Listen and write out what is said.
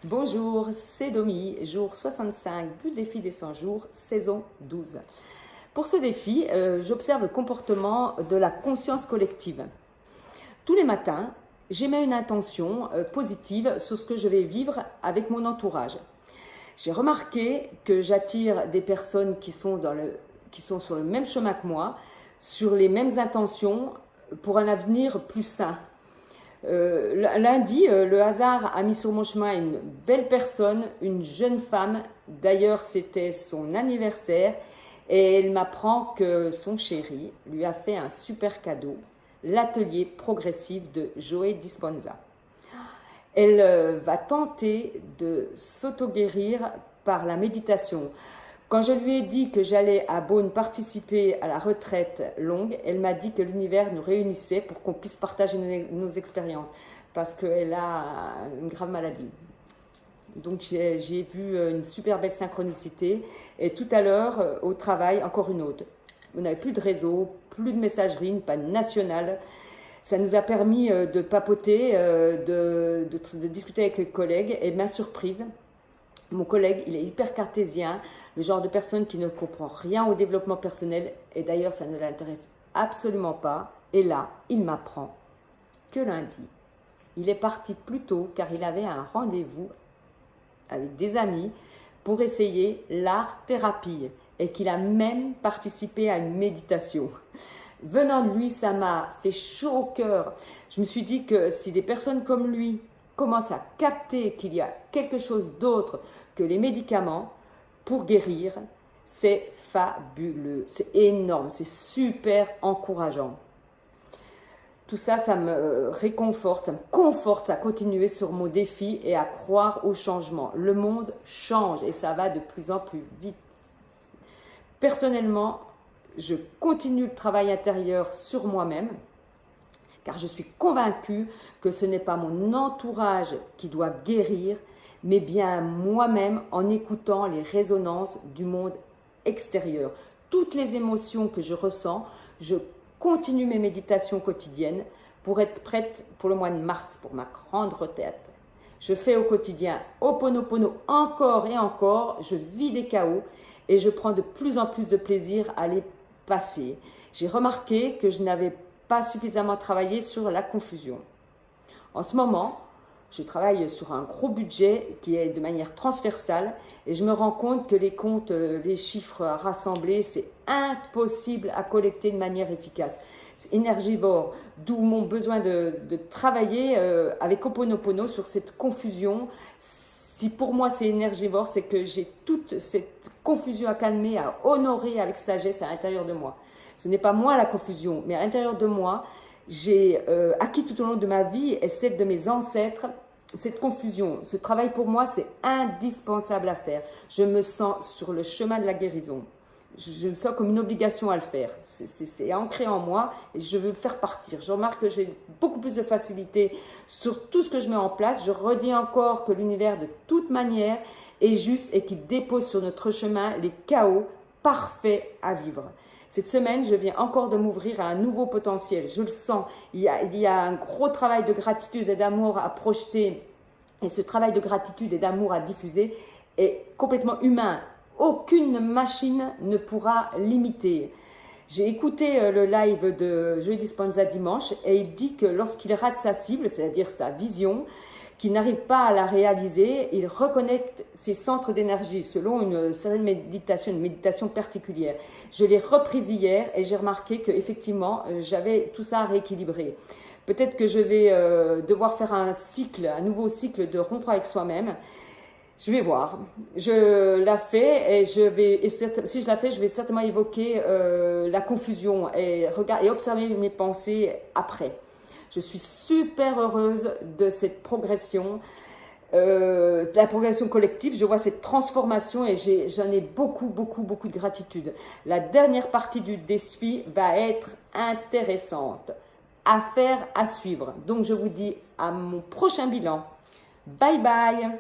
Bonjour, c'est Domi, jour 65 du défi des 100 jours, saison 12. Pour ce défi, j'observe le comportement de la conscience collective. Tous les matins, j'émets une intention positive sur ce que je vais vivre avec mon entourage. J'ai remarqué que j'attire des personnes qui sont sur le même chemin que moi, sur les mêmes intentions pour un avenir plus sain. Lundi, le hasard a mis sur mon chemin une belle personne, une jeune femme. D'ailleurs, c'était son anniversaire et elle m'apprend que son chéri lui a fait un super cadeau, l'atelier progressif de Joe Dispenza. Elle va tenter de s'auto-guérir par la méditation. Quand je lui ai dit que j'allais à Beaune participer à la retraite longue, elle m'a dit que l'univers nous réunissait pour qu'on puisse partager nos expériences parce qu'elle a une grave maladie. Donc j'ai vu une super belle synchronicité et tout à l'heure au travail encore une autre. On n'avait plus de réseau, plus de messagerie, une panne nationale. Ça nous a permis de papoter, de discuter avec les collègues et ma surprise, mon collègue, il est hyper cartésien, le genre de personne qui ne comprend rien au développement personnel et d'ailleurs ça ne l'intéresse absolument pas. Et là, il m'apprend que lundi, il est parti plus tôt car il avait un rendez-vous avec des amis pour essayer l'art-thérapie et qu'il a même participé à une méditation. Venant de lui, ça m'a fait chaud au cœur. Je me suis dit que si des personnes comme lui commencent à capter qu'il y a quelque chose d'autre que les médicaments pour guérir, c'est fabuleux, c'est énorme, c'est super encourageant. Tout ça, ça me réconforte, ça me conforte à continuer sur mon défi et à croire au changement. Le monde change et ça va de plus en plus vite. Personnellement, je continue le travail intérieur sur moi-même car je suis convaincue que ce n'est pas mon entourage qui doit guérir, mais bien moi-même en écoutant les résonances du monde extérieur. Toutes les émotions que je ressens, je continue mes méditations quotidiennes pour être prête pour le mois de mars, pour ma grande retraite. Je fais au quotidien Ho'oponopono encore et encore, je vis des chaos et je prends de plus en plus de plaisir à les passer. J'ai remarqué que je n'avais pas suffisamment travaillé sur la confusion. En ce moment, je travaille sur un gros budget qui est de manière transversale et je me rends compte que les comptes, les chiffres à rassembler, c'est impossible à collecter de manière efficace. C'est énergivore, d'où mon besoin de travailler avec Ho'oponopono sur cette confusion. Si pour moi c'est énergivore, c'est que j'ai toute cette confusion à calmer, à honorer avec sagesse à l'intérieur de moi. Ce n'est pas moi la confusion, mais à l'intérieur de moi, j'ai acquis tout au long de ma vie et celle de mes ancêtres, cette confusion. Ce travail pour moi, c'est indispensable à faire. Je me sens sur le chemin de la guérison. Je me sens comme une obligation à le faire. C'est ancré en moi et je veux le faire partir. Je remarque que j'ai beaucoup plus de facilité sur tout ce que je mets en place. Je redis encore que l'univers, de toute manière, est juste et qu'il dépose sur notre chemin les chaos parfaits à vivre. Cette semaine, je viens encore de m'ouvrir à un nouveau potentiel. Je le sens. Il y a un gros travail de gratitude et d'amour à projeter. Et ce travail de gratitude et d'amour à diffuser est complètement humain. Aucune machine ne pourra l'imiter. J'ai écouté le live de Joe Dispenza dimanche et il dit que lorsqu'il rate sa cible, c'est-à-dire sa vision, qu'il n'arrive pas à la réaliser, il reconnecte ses centres d'énergie selon une certaine méditation, une méditation particulière. Je l'ai reprise hier et j'ai remarqué qu'effectivement, j'avais tout ça à rééquilibrer. Peut-être que je vais devoir faire un nouveau cycle de rompre avec soi-même. Je vais voir. Je la fais et si je la fais, je vais certainement évoquer la confusion et observer mes pensées après. Je suis super heureuse de cette progression, de la progression collective. Je vois cette transformation et j'en ai beaucoup de gratitude. La dernière partie du défi va être intéressante. À faire, à suivre. Donc je vous dis à mon prochain bilan. Bye bye!